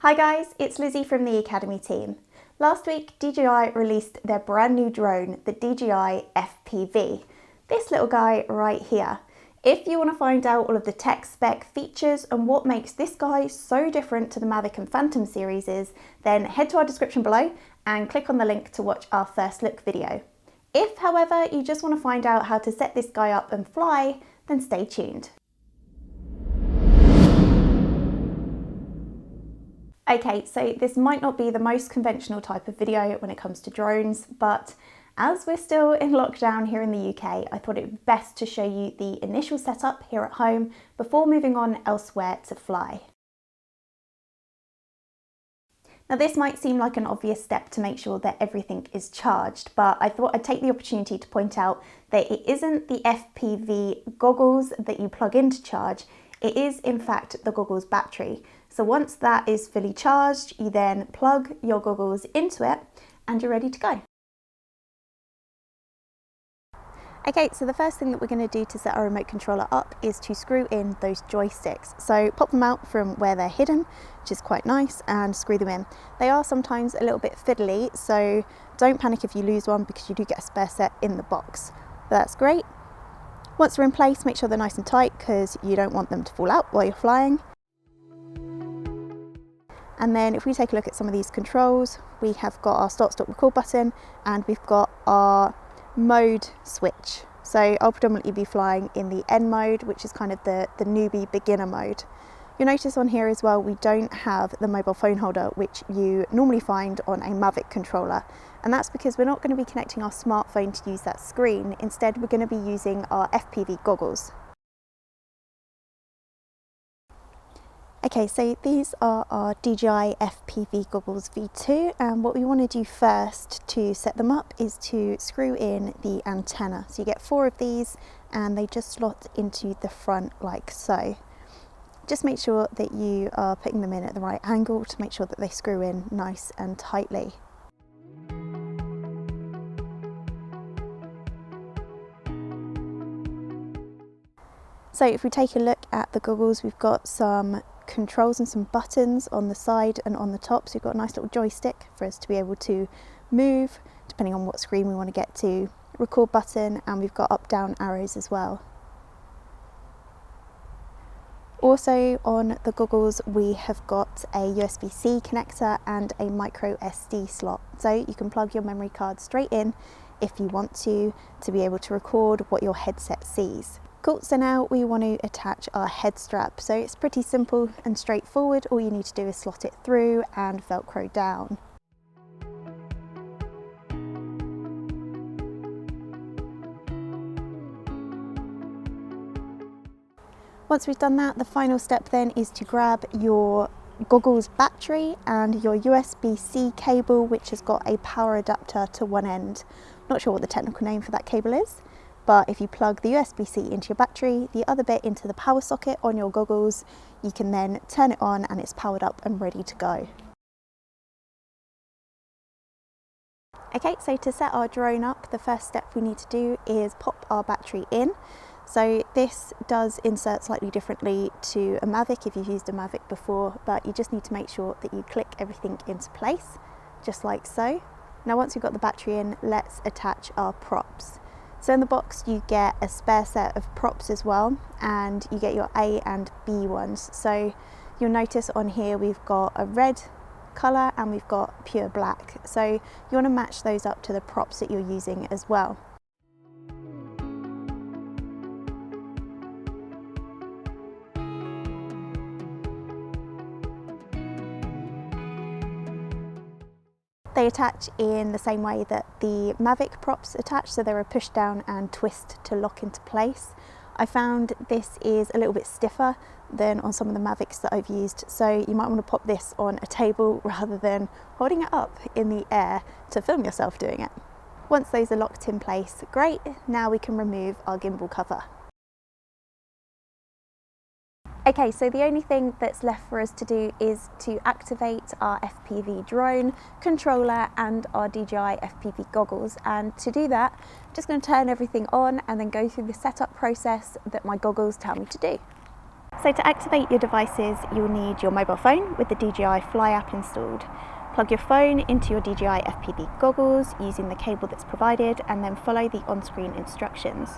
Hi guys, it's Lizzie from the Academy team. Last week, DJI released their brand new drone, the DJI FPV. This little guy right here. If you want to find out all of the tech spec features and what makes this guy so different to the Mavic and Phantom series, then head to our description below and click on the link to watch our first look video. If, however, you just want to find out how to set this guy up and fly, then stay tuned. Okay, so this might not be the most conventional type of video when it comes to drones, but as we're still in lockdown here in the UK, I thought it would be best to show you the initial setup here at home before moving on elsewhere to fly. Now this might seem like an obvious step to make sure that everything is charged, but I thought I'd take the opportunity to point out that it isn't the FPV goggles that you plug in to charge, it is in fact the goggles battery. So once that is fully charged, you then plug your goggles into it and you're ready to go. Okay, so the first thing that we're going to do to set our remote controller up is to screw in those joysticks. So pop them out from where they're hidden, which is quite nice, and screw them in. They are sometimes a little bit fiddly, so don't panic if you lose one because you do get a spare set in the box. But that's great. Once they're in place, make sure they're nice and tight because you don't want them to fall out while you're flying. And then if we take a look at some of these controls, we have got our stop record button and we've got our mode switch. So I'll predominantly be flying in the N mode, which is kind of the newbie beginner mode. You'll notice on here as well, we don't have the mobile phone holder, which you normally find on a Mavic controller. And that's because we're not going to be connecting our smartphone to use that screen. Instead, we're going to be using our FPV goggles. Okay, so these are our DJI FPV goggles V2, and what we want to do first to set them up is to screw in the antenna. So you get 4 of these and they just slot into the front like so. Just make sure that you are putting them in at the right angle to make sure that they screw in nice and tightly. So if we take a look at the goggles, we've got some controls and some buttons on the side and on the top. So we've got a nice little joystick for us to be able to move depending on what screen we want to get to, record button, and we've got up down arrows as well. Also on the goggles we have got a USB-C connector and a micro SD slot, so you can plug your memory card straight in if you want to be able to record what your headset sees. Cool, so now we want to attach our head strap. So it's pretty simple and straightforward. All you need to do is slot it through and Velcro down. Once we've done that, the final step then is to grab your goggles battery and your USB-C cable, which has got a power adapter to one end. Not sure what the technical name for that cable is, but if you plug the USB-C into your battery, the other bit into the power socket on your goggles, you can then turn it on and it's powered up and ready to go. Okay, so to set our drone up, the first step we need to do is pop our battery in. So this does insert slightly differently to a Mavic if you've used a Mavic before, but you just need to make sure that you click everything into place, just like so. Now once you've got the battery in, let's attach our props. So in the box you get a spare set of props as well, and you get your A and B ones. So you'll notice on here we've got a red colour and we've got pure black. So you want to match those up to the props that you're using as well. They attach in the same way that the Mavic props attach, so they're a push down and twist to lock into place. I found this is a little bit stiffer than on some of the Mavics that I've used, so you might want to pop this on a table rather than holding it up in the air to film yourself doing it. Once those are locked in place, great, now we can remove our gimbal cover. Okay, so the only thing that's left for us to do is to activate our FPV drone, controller and our DJI FPV goggles, and to do that I'm just going to turn everything on and then go through the setup process that my goggles tell me to do. So to activate your devices, you'll need your mobile phone with the DJI Fly app installed. Plug your phone into your DJI FPV goggles using the cable that's provided, and then follow the on-screen instructions.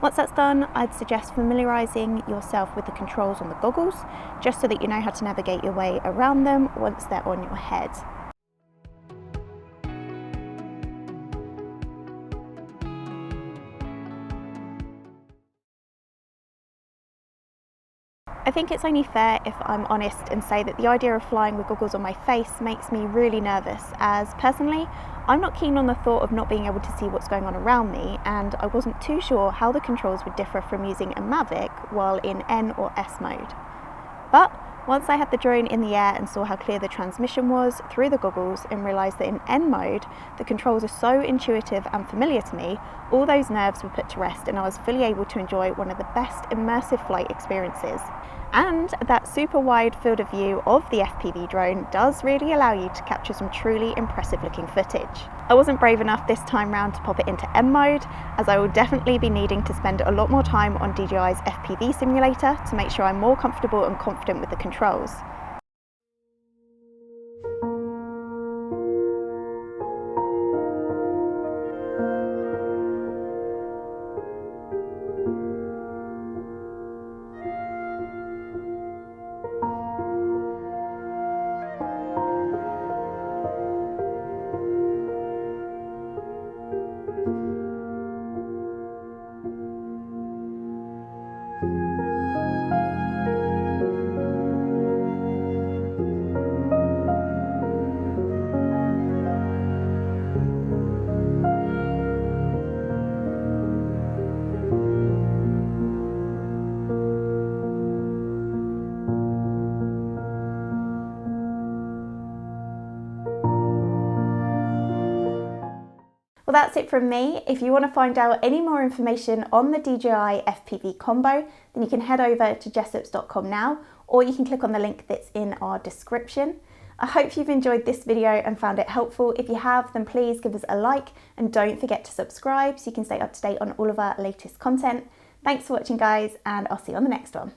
Once that's done, I'd suggest familiarising yourself with the controls on the goggles, just so that you know how to navigate your way around them once they're on your head. I think it's only fair if I'm honest and say that the idea of flying with goggles on my face makes me really nervous, as personally, I'm not keen on the thought of not being able to see what's going on around me, and I wasn't too sure how the controls would differ from using a Mavic while in N or S mode. But once I had the drone in the air and saw how clear the transmission was through the goggles and realised that in N mode, the controls are so intuitive and familiar to me, all those nerves were put to rest and I was fully able to enjoy one of the best immersive flight experiences. And that super wide field of view of the FPV drone does really allow you to capture some truly impressive looking footage. I wasn't brave enough this time round to pop it into M mode, as I will definitely be needing to spend a lot more time on DJI's FPV simulator to make sure I'm more comfortable and confident with the controls. Well, that's it from me. If you want to find out any more information on the DJI FPV Combo, then you can head over to jessops.com now, or you can click on the link that's in our description. I hope you've enjoyed this video and found it helpful. If you have, then please give us a like and don't forget to subscribe so you can stay up to date on all of our latest content. Thanks for watching, guys, and I'll see you on the next one.